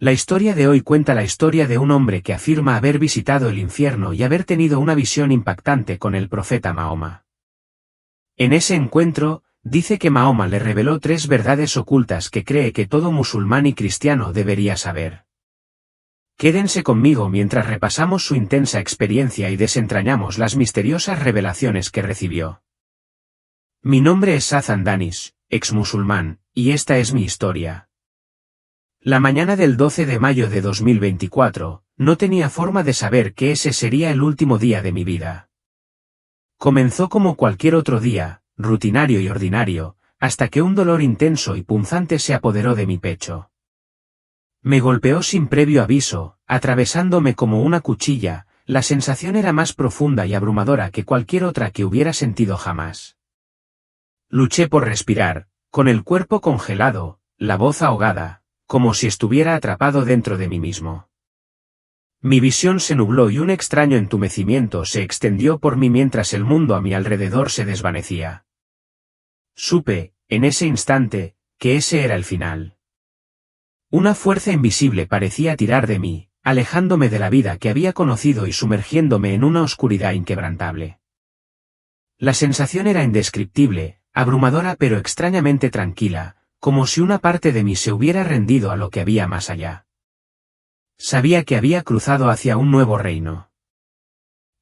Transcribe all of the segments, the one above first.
La historia de hoy cuenta la historia de un hombre que afirma haber visitado el infierno y haber tenido una visión impactante con el profeta Mahoma. En ese encuentro, dice que Mahoma le reveló 3 verdades ocultas que cree que todo musulmán y cristiano debería saber. Quédense conmigo mientras repasamos su intensa experiencia y desentrañamos las misteriosas revelaciones que recibió. Mi nombre es Sathan Danish, ex musulmán, y esta es mi historia. La mañana del 12 de mayo de 2024, no tenía forma de saber que ese sería el último día de mi vida. Comenzó como cualquier otro día, rutinario y ordinario, hasta que un dolor intenso y punzante se apoderó de mi pecho. Me golpeó sin previo aviso, atravesándome como una cuchilla. La sensación era más profunda y abrumadora que cualquier otra que hubiera sentido jamás. Luché por respirar, con el cuerpo congelado, la voz ahogada, como si estuviera atrapado dentro de mí mismo. Mi visión se nubló y un extraño entumecimiento se extendió por mí mientras el mundo a mi alrededor se desvanecía. Supe, en ese instante, que ese era el final. Una fuerza invisible parecía tirar de mí, alejándome de la vida que había conocido y sumergiéndome en una oscuridad inquebrantable. La sensación era indescriptible, abrumadora pero extrañamente tranquila, como si una parte de mí se hubiera rendido a lo que había más allá. Sabía que había cruzado hacia un nuevo reino.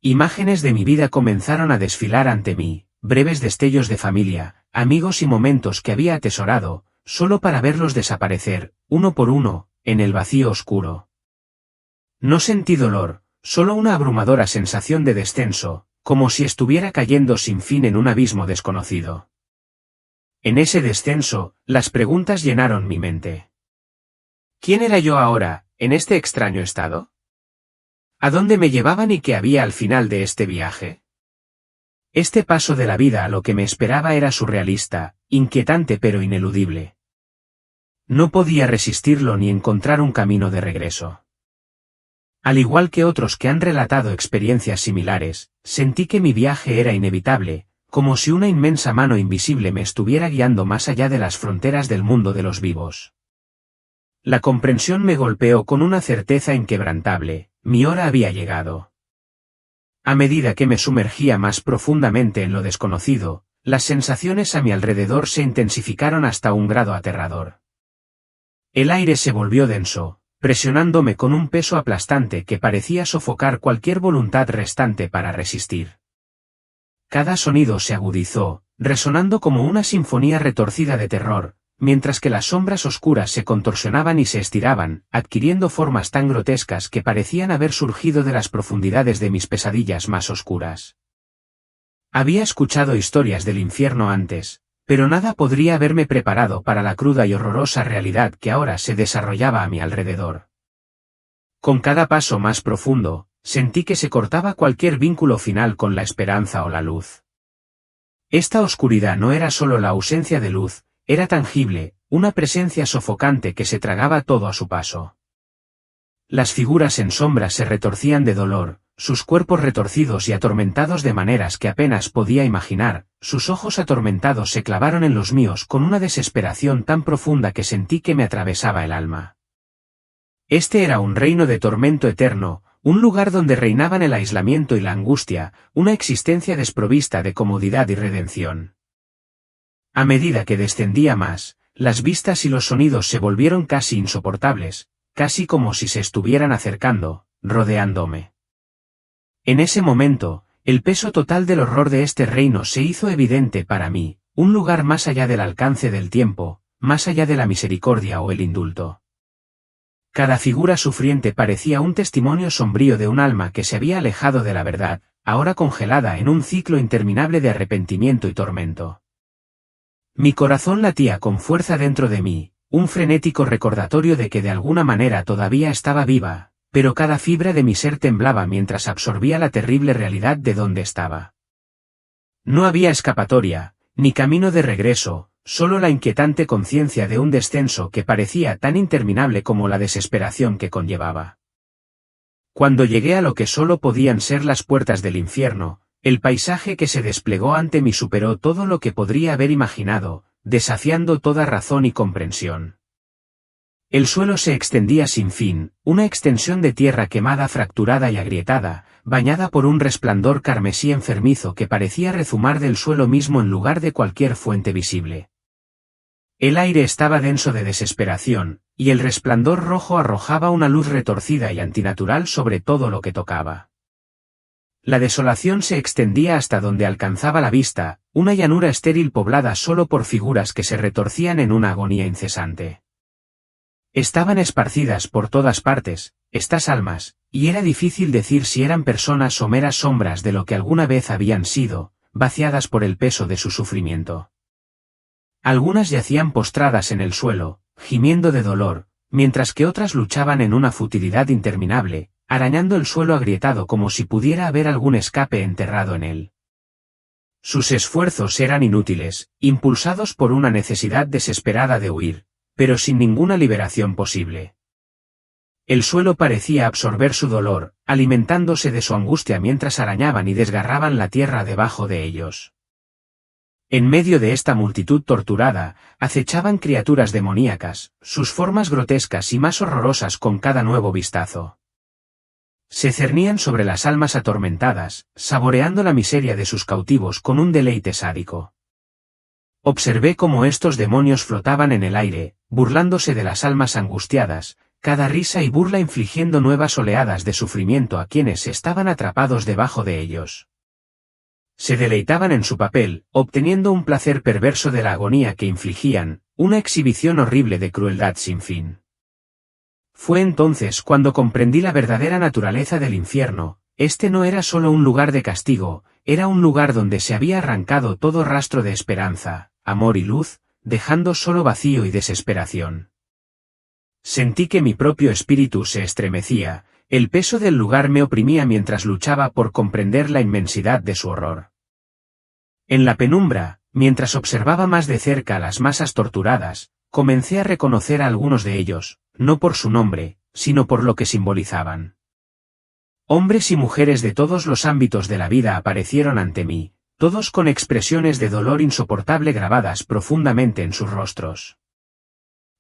Imágenes de mi vida comenzaron a desfilar ante mí, breves destellos de familia, amigos y momentos que había atesorado, solo para verlos desaparecer, uno por uno, en el vacío oscuro. No sentí dolor, solo una abrumadora sensación de descenso, como si estuviera cayendo sin fin en un abismo desconocido. En ese descenso, las preguntas llenaron mi mente. ¿Quién era yo ahora, en este extraño estado? ¿A dónde me llevaban y qué había al final de este viaje? Este paso de la vida a lo que me esperaba era surrealista, inquietante pero ineludible. No podía resistirlo ni encontrar un camino de regreso. Al igual que otros que han relatado experiencias similares, sentí que mi viaje era inevitable, como si una inmensa mano invisible me estuviera guiando más allá de las fronteras del mundo de los vivos. La comprensión me golpeó con una certeza inquebrantable, mi hora había llegado. A medida que me sumergía más profundamente en lo desconocido, las sensaciones a mi alrededor se intensificaron hasta un grado aterrador. El aire se volvió denso, presionándome con un peso aplastante que parecía sofocar cualquier voluntad restante para resistir. Cada sonido se agudizó, resonando como una sinfonía retorcida de terror, mientras que las sombras oscuras se contorsionaban y se estiraban, adquiriendo formas tan grotescas que parecían haber surgido de las profundidades de mis pesadillas más oscuras. Había escuchado historias del infierno antes, pero nada podría haberme preparado para la cruda y horrorosa realidad que ahora se desarrollaba a mi alrededor. Con cada paso más profundo, sentí que se cortaba cualquier vínculo final con la esperanza o la luz. Esta oscuridad no era solo la ausencia de luz, era tangible, una presencia sofocante que se tragaba todo a su paso. Las figuras en sombra se retorcían de dolor, sus cuerpos retorcidos y atormentados de maneras que apenas podía imaginar, sus ojos atormentados se clavaron en los míos con una desesperación tan profunda que sentí que me atravesaba el alma. Este era un reino de tormento eterno, un lugar donde reinaban el aislamiento y la angustia, una existencia desprovista de comodidad y redención. A medida que descendía más, las vistas y los sonidos se volvieron casi insoportables, casi como si se estuvieran acercando, rodeándome. En ese momento, el peso total del horror de este reino se hizo evidente para mí, un lugar más allá del alcance del tiempo, más allá de la misericordia o el indulto. Cada figura sufriente parecía un testimonio sombrío de un alma que se había alejado de la verdad, ahora congelada en un ciclo interminable de arrepentimiento y tormento. Mi corazón latía con fuerza dentro de mí, un frenético recordatorio de que de alguna manera todavía estaba viva, pero cada fibra de mi ser temblaba mientras absorbía la terrible realidad de donde estaba. No había escapatoria, ni camino de regreso, solo la inquietante conciencia de un descenso que parecía tan interminable como la desesperación que conllevaba. Cuando llegué a lo que solo podían ser las puertas del infierno, el paisaje que se desplegó ante mí superó todo lo que podría haber imaginado, desafiando toda razón y comprensión. El suelo se extendía sin fin, una extensión de tierra quemada, fracturada y agrietada, bañada por un resplandor carmesí enfermizo que parecía rezumar del suelo mismo en lugar de cualquier fuente visible. El aire estaba denso de desesperación, y el resplandor rojo arrojaba una luz retorcida y antinatural sobre todo lo que tocaba. La desolación se extendía hasta donde alcanzaba la vista, una llanura estéril poblada solo por figuras que se retorcían en una agonía incesante. Estaban esparcidas por todas partes, estas almas, y era difícil decir si eran personas o meras sombras de lo que alguna vez habían sido, vaciadas por el peso de su sufrimiento. Algunas yacían postradas en el suelo, gimiendo de dolor, mientras que otras luchaban en una futilidad interminable, arañando el suelo agrietado como si pudiera haber algún escape enterrado en él. Sus esfuerzos eran inútiles, impulsados por una necesidad desesperada de huir, pero sin ninguna liberación posible. El suelo parecía absorber su dolor, alimentándose de su angustia mientras arañaban y desgarraban la tierra debajo de ellos. En medio de esta multitud torturada, acechaban criaturas demoníacas, sus formas grotescas y más horrorosas con cada nuevo vistazo. Se cernían sobre las almas atormentadas, saboreando la miseria de sus cautivos con un deleite sádico. Observé cómo estos demonios flotaban en el aire, burlándose de las almas angustiadas, cada risa y burla infligiendo nuevas oleadas de sufrimiento a quienes estaban atrapados debajo de ellos. Se deleitaban en su papel, obteniendo un placer perverso de la agonía que infligían, una exhibición horrible de crueldad sin fin. Fue entonces cuando comprendí la verdadera naturaleza del infierno. Este no era solo un lugar de castigo, era un lugar donde se había arrancado todo rastro de esperanza, amor y luz, dejando solo vacío y desesperación. Sentí que mi propio espíritu se estremecía, el peso del lugar me oprimía mientras luchaba por comprender la inmensidad de su horror. En la penumbra, mientras observaba más de cerca a las masas torturadas, comencé a reconocer a algunos de ellos, no por su nombre, sino por lo que simbolizaban. Hombres y mujeres de todos los ámbitos de la vida aparecieron ante mí, todos con expresiones de dolor insoportable grabadas profundamente en sus rostros.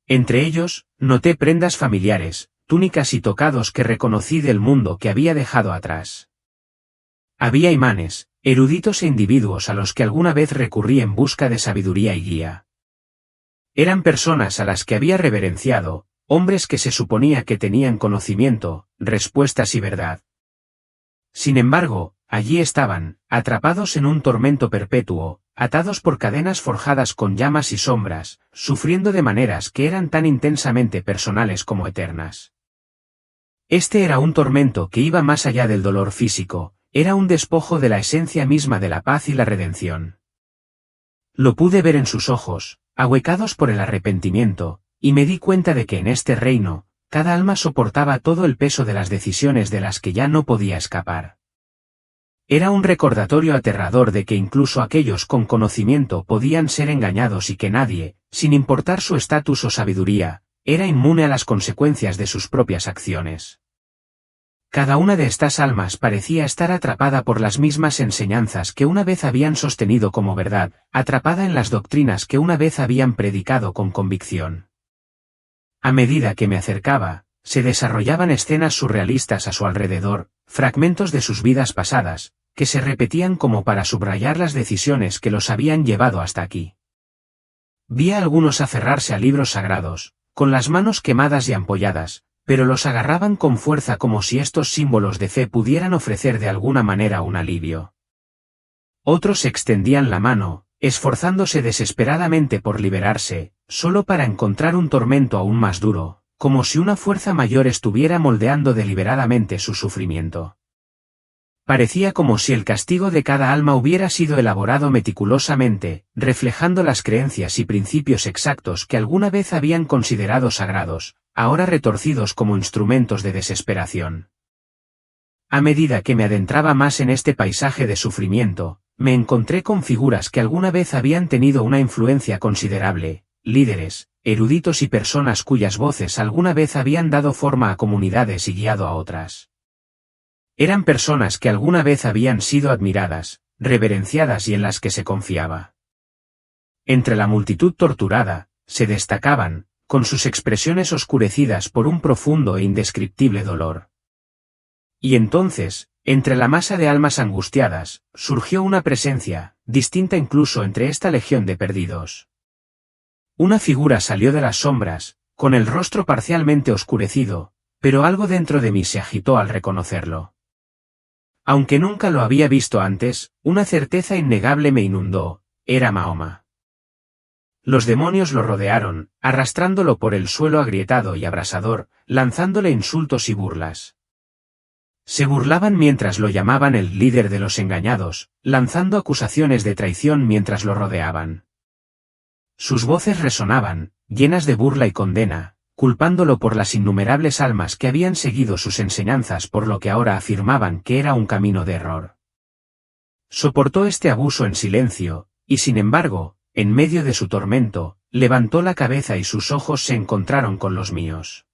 Entre ellos, noté prendas familiares, túnicas y tocados que reconocí del mundo que había dejado atrás. Había imanes, eruditos e individuos a los que alguna vez recurrí en busca de sabiduría y guía. Eran personas a las que había reverenciado, hombres que se suponía que tenían conocimiento, respuestas y verdad. Sin embargo, allí estaban, atrapados en un tormento perpetuo, atados por cadenas forjadas con llamas y sombras, sufriendo de maneras que eran tan intensamente personales como eternas. Este era un tormento que iba más allá del dolor físico, era un despojo de la esencia misma de la paz y la redención. Lo pude ver en sus ojos, ahuecados por el arrepentimiento, y me di cuenta de que en este reino, cada alma soportaba todo el peso de las decisiones de las que ya no podía escapar. Era un recordatorio aterrador de que incluso aquellos con conocimiento podían ser engañados y que nadie, sin importar su estatus o sabiduría, era inmune a las consecuencias de sus propias acciones. Cada una de estas almas parecía estar atrapada por las mismas enseñanzas que una vez habían sostenido como verdad, atrapada en las doctrinas que una vez habían predicado con convicción. A medida que me acercaba, se desarrollaban escenas surrealistas a su alrededor, fragmentos de sus vidas pasadas, que se repetían como para subrayar las decisiones que los habían llevado hasta aquí. Vi a algunos aferrarse a libros sagrados, con las manos quemadas y ampolladas, pero los agarraban con fuerza como si estos símbolos de fe pudieran ofrecer de alguna manera un alivio. Otros extendían la mano, esforzándose desesperadamente por liberarse, solo para encontrar un tormento aún más duro, como si una fuerza mayor estuviera moldeando deliberadamente su sufrimiento. Parecía como si el castigo de cada alma hubiera sido elaborado meticulosamente, reflejando las creencias y principios exactos que alguna vez habían considerado sagrados, ahora retorcidos como instrumentos de desesperación. A medida que me adentraba más en este paisaje de sufrimiento, me encontré con figuras que alguna vez habían tenido una influencia considerable, líderes, eruditos y personas cuyas voces alguna vez habían dado forma a comunidades y guiado a otras. Eran personas que alguna vez habían sido admiradas, reverenciadas y en las que se confiaba. Entre la multitud torturada, se destacaban, con sus expresiones oscurecidas por un profundo e indescriptible dolor. Y entonces, entre la masa de almas angustiadas, surgió una presencia, distinta incluso entre esta legión de perdidos. Una figura salió de las sombras, con el rostro parcialmente oscurecido, pero algo dentro de mí se agitó al reconocerlo. Aunque nunca lo había visto antes, una certeza innegable me inundó: era Mahoma. Los demonios lo rodearon, arrastrándolo por el suelo agrietado y abrasador, lanzándole insultos y burlas. Se burlaban mientras lo llamaban el líder de los engañados, lanzando acusaciones de traición mientras lo rodeaban. Sus voces resonaban, llenas de burla y condena, culpándolo por las innumerables almas que habían seguido sus enseñanzas, por lo que ahora afirmaban que era un camino de error. Soportó este abuso en silencio, y sin embargo, en medio de su tormento, levantó la cabeza y sus ojos se encontraron con los míos.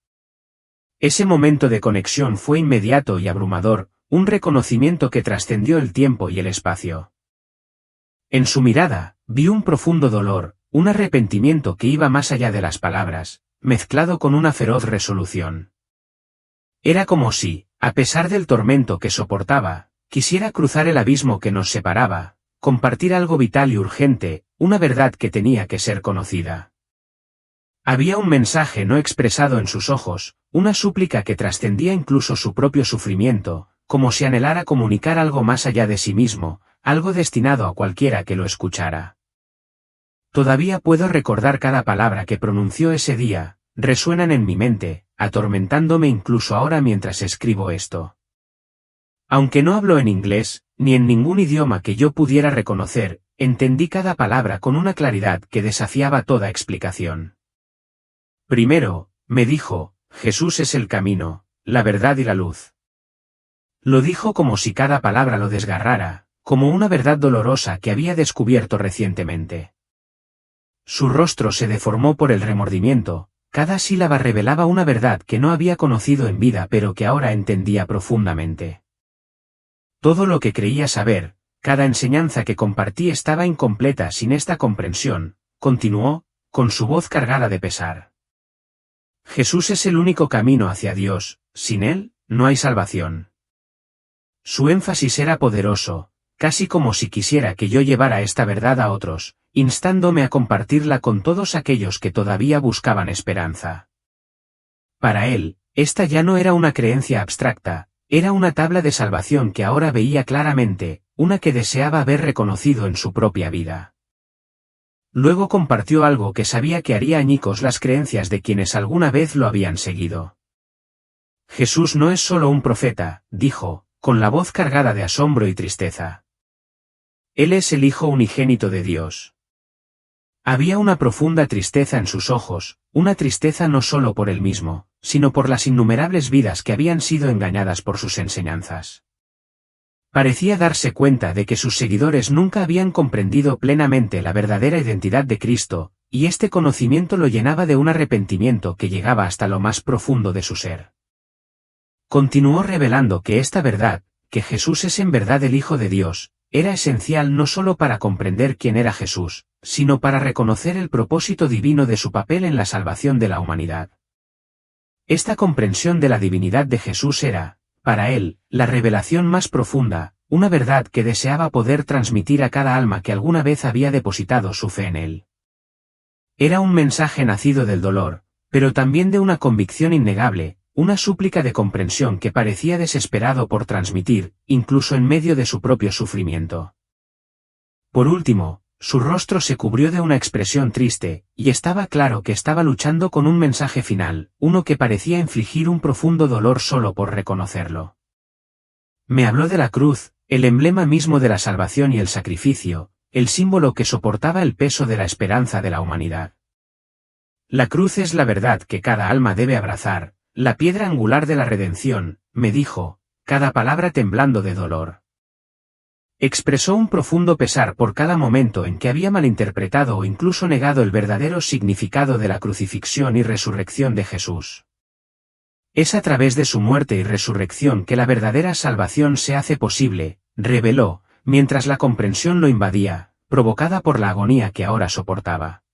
Ese momento de conexión fue inmediato y abrumador, un reconocimiento que trascendió el tiempo y el espacio. En su mirada, vi un profundo dolor, un arrepentimiento que iba más allá de las palabras, mezclado con una feroz resolución. Era como si, a pesar del tormento que soportaba, quisiera cruzar el abismo que nos separaba, compartir algo vital y urgente, una verdad que tenía que ser conocida. Había un mensaje no expresado en sus ojos, una súplica que trascendía incluso su propio sufrimiento, como si anhelara comunicar algo más allá de sí mismo, algo destinado a cualquiera que lo escuchara. Todavía puedo recordar cada palabra que pronunció ese día, resuenan en mi mente, atormentándome incluso ahora mientras escribo esto. Aunque no hablo en inglés, ni en ningún idioma que yo pudiera reconocer, entendí cada palabra con una claridad que desafiaba toda explicación. Primero, me dijo: Jesús es el camino, la verdad y la luz. Lo dijo como si cada palabra lo desgarrara, como una verdad dolorosa que había descubierto recientemente. Su rostro se deformó por el remordimiento, cada sílaba revelaba una verdad que no había conocido en vida pero que ahora entendía profundamente. Todo lo que creía saber, cada enseñanza que compartí estaba incompleta sin esta comprensión, continuó, con su voz cargada de pesar. Jesús es el único camino hacia Dios, sin Él, no hay salvación. Su énfasis era poderoso, casi como si quisiera que yo llevara esta verdad a otros, instándome a compartirla con todos aquellos que todavía buscaban esperanza. Para él, esta ya no era una creencia abstracta, era una tabla de salvación que ahora veía claramente, una que deseaba haber reconocido en su propia vida. Luego compartió algo que sabía que haría añicos las creencias de quienes alguna vez lo habían seguido. Jesús no es solo un profeta, dijo, con la voz cargada de asombro y tristeza. Él es el Hijo unigénito de Dios. Había una profunda tristeza en sus ojos, una tristeza no solo por él mismo, sino por las innumerables vidas que habían sido engañadas por sus enseñanzas. Parecía darse cuenta de que sus seguidores nunca habían comprendido plenamente la verdadera identidad de Cristo, y este conocimiento lo llenaba de un arrepentimiento que llegaba hasta lo más profundo de su ser. Continuó revelando que esta verdad, que Jesús es en verdad el Hijo de Dios, era esencial no solo para comprender quién era Jesús, sino para reconocer el propósito divino de su papel en la salvación de la humanidad. Esta comprensión de la divinidad de Jesús era, para él, la revelación más profunda, una verdad que deseaba poder transmitir a cada alma que alguna vez había depositado su fe en él. Era un mensaje nacido del dolor, pero también de una convicción innegable, una súplica de comprensión que parecía desesperado por transmitir, incluso en medio de su propio sufrimiento. Por último, su rostro se cubrió de una expresión triste, y estaba claro que estaba luchando con un mensaje final, uno que parecía infligir un profundo dolor solo por reconocerlo. Me habló de la cruz, el emblema mismo de la salvación y el sacrificio, el símbolo que soportaba el peso de la esperanza de la humanidad. La cruz es la verdad que cada alma debe abrazar, la piedra angular de la redención, me dijo, cada palabra temblando de dolor. Expresó un profundo pesar por cada momento en que había malinterpretado o incluso negado el verdadero significado de la crucifixión y resurrección de Jesús. Es a través de su muerte y resurrección que la verdadera salvación se hace posible, reveló, mientras la comprensión lo invadía, provocada por la agonía que ahora soportaba.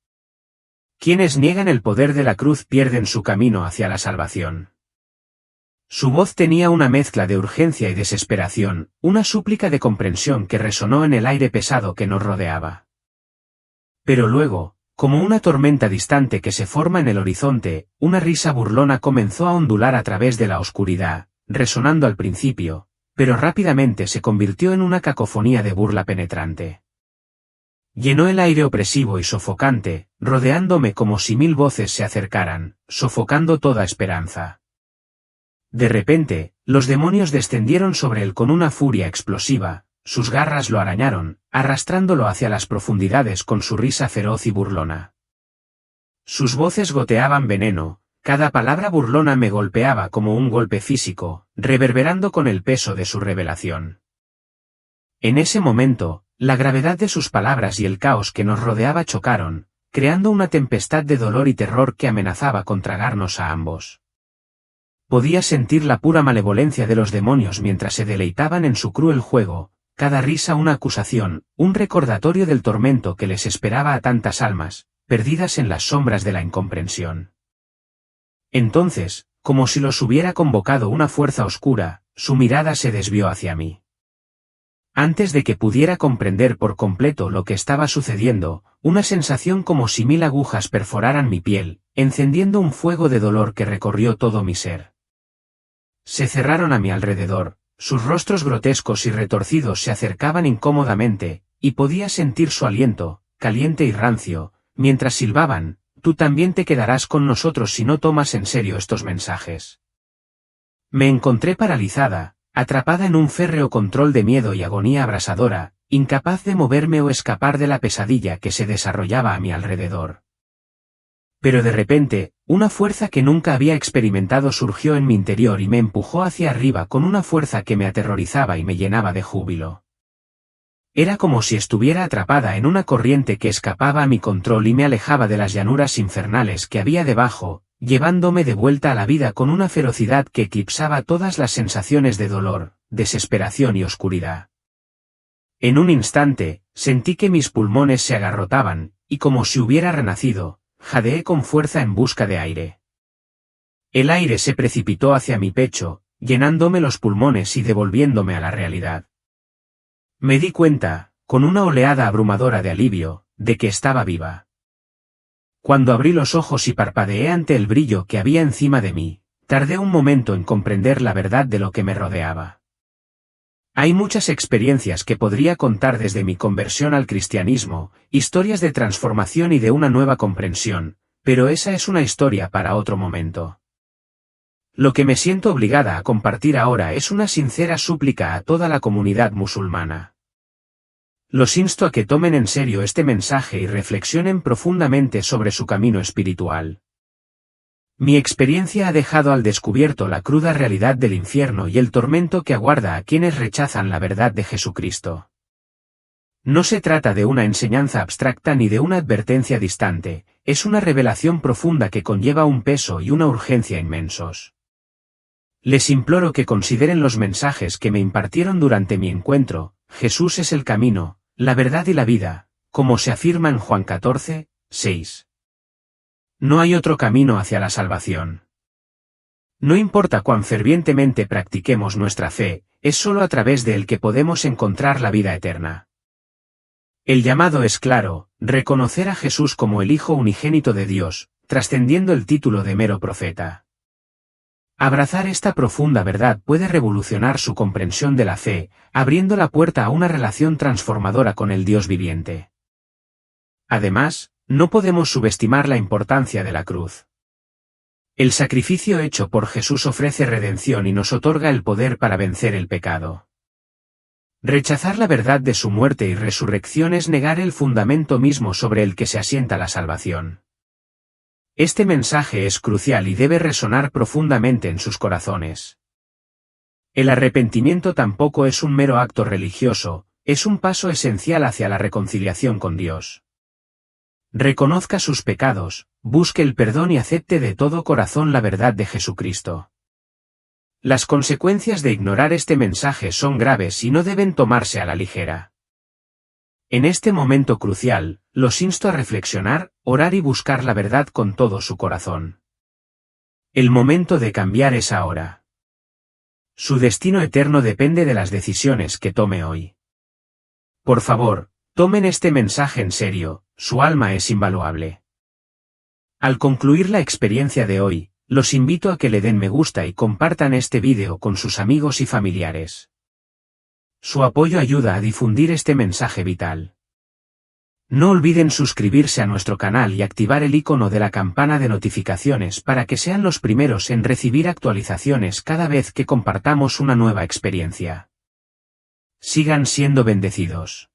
Quienes niegan el poder de la cruz pierden su camino hacia la salvación. Su voz tenía una mezcla de urgencia y desesperación, una súplica de comprensión que resonó en el aire pesado que nos rodeaba. Pero luego, como una tormenta distante que se forma en el horizonte, una risa burlona comenzó a ondular a través de la oscuridad, resonando al principio, pero rápidamente se convirtió en una cacofonía de burla penetrante. Llenó el aire opresivo y sofocante, rodeándome como si 1000 voces se acercaran, sofocando toda esperanza. De repente, los demonios descendieron sobre él con una furia explosiva, sus garras lo arañaron, arrastrándolo hacia las profundidades con su risa feroz y burlona. Sus voces goteaban veneno, cada palabra burlona me golpeaba como un golpe físico, reverberando con el peso de su revelación. En ese momento, la gravedad de sus palabras y el caos que nos rodeaba chocaron, creando una tempestad de dolor y terror que amenazaba con tragarnos a ambos. Podía sentir la pura malevolencia de los demonios mientras se deleitaban en su cruel juego, cada risa una acusación, un recordatorio del tormento que les esperaba a tantas almas, perdidas en las sombras de la incomprensión. Entonces, como si los hubiera convocado una fuerza oscura, su mirada se desvió hacia mí. Antes de que pudiera comprender por completo lo que estaba sucediendo, una sensación como si 1000 agujas perforaran mi piel, encendiendo un fuego de dolor que recorrió todo mi ser. Se cerraron a mi alrededor, sus rostros grotescos y retorcidos se acercaban incómodamente, y podía sentir su aliento, caliente y rancio, mientras silbaban: «Tú también te quedarás con nosotros si no tomas en serio estos mensajes». Me encontré paralizada, atrapada en un férreo control de miedo y agonía abrasadora, incapaz de moverme o escapar de la pesadilla que se desarrollaba a mi alrededor. Pero de repente, una fuerza que nunca había experimentado surgió en mi interior y me empujó hacia arriba con una fuerza que me aterrorizaba y me llenaba de júbilo. Era como si estuviera atrapada en una corriente que escapaba a mi control y me alejaba de las llanuras infernales que había debajo, llevándome de vuelta a la vida con una ferocidad que eclipsaba todas las sensaciones de dolor, desesperación y oscuridad. En un instante, sentí que mis pulmones se agarrotaban, y como si hubiera renacido, jadeé con fuerza en busca de aire. El aire se precipitó hacia mi pecho, llenándome los pulmones y devolviéndome a la realidad. Me di cuenta, con una oleada abrumadora de alivio, de que estaba viva. Cuando abrí los ojos y parpadeé ante el brillo que había encima de mí, tardé un momento en comprender la verdad de lo que me rodeaba. Hay muchas experiencias que podría contar desde mi conversión al cristianismo, historias de transformación y de una nueva comprensión, pero esa es una historia para otro momento. Lo que me siento obligada a compartir ahora es una sincera súplica a toda la comunidad musulmana. Los insto a que tomen en serio este mensaje y reflexionen profundamente sobre su camino espiritual. Mi experiencia ha dejado al descubierto la cruda realidad del infierno y el tormento que aguarda a quienes rechazan la verdad de Jesucristo. No se trata de una enseñanza abstracta ni de una advertencia distante, es una revelación profunda que conlleva un peso y una urgencia inmensos. Les imploro que consideren los mensajes que me impartieron durante mi encuentro: Jesús es el camino, la verdad y la vida, como se afirma en Juan 14, 6. No hay otro camino hacia la salvación. No importa cuán fervientemente practiquemos nuestra fe, es solo a través de él que podemos encontrar la vida eterna. El llamado es claro: reconocer a Jesús como el Hijo unigénito de Dios, trascendiendo el título de mero profeta. Abrazar esta profunda verdad puede revolucionar su comprensión de la fe, abriendo la puerta a una relación transformadora con el Dios viviente. Además, no podemos subestimar la importancia de la cruz. El sacrificio hecho por Jesús ofrece redención y nos otorga el poder para vencer el pecado. Rechazar la verdad de su muerte y resurrección es negar el fundamento mismo sobre el que se asienta la salvación. Este mensaje es crucial y debe resonar profundamente en sus corazones. El arrepentimiento tampoco es un mero acto religioso, es un paso esencial hacia la reconciliación con Dios. Reconozca sus pecados, busque el perdón y acepte de todo corazón la verdad de Jesucristo. Las consecuencias de ignorar este mensaje son graves y no deben tomarse a la ligera. En este momento crucial, los insto a reflexionar, orar y buscar la verdad con todo su corazón. El momento de cambiar es ahora. Su destino eterno depende de las decisiones que tome hoy. Por favor, tomen este mensaje en serio, su alma es invaluable. Al concluir la experiencia de hoy, los invito a que le den me gusta y compartan este vídeo con sus amigos y familiares. Su apoyo ayuda a difundir este mensaje vital. No olviden suscribirse a nuestro canal y activar el icono de la campana de notificaciones para que sean los primeros en recibir actualizaciones cada vez que compartamos una nueva experiencia. Sigan siendo bendecidos.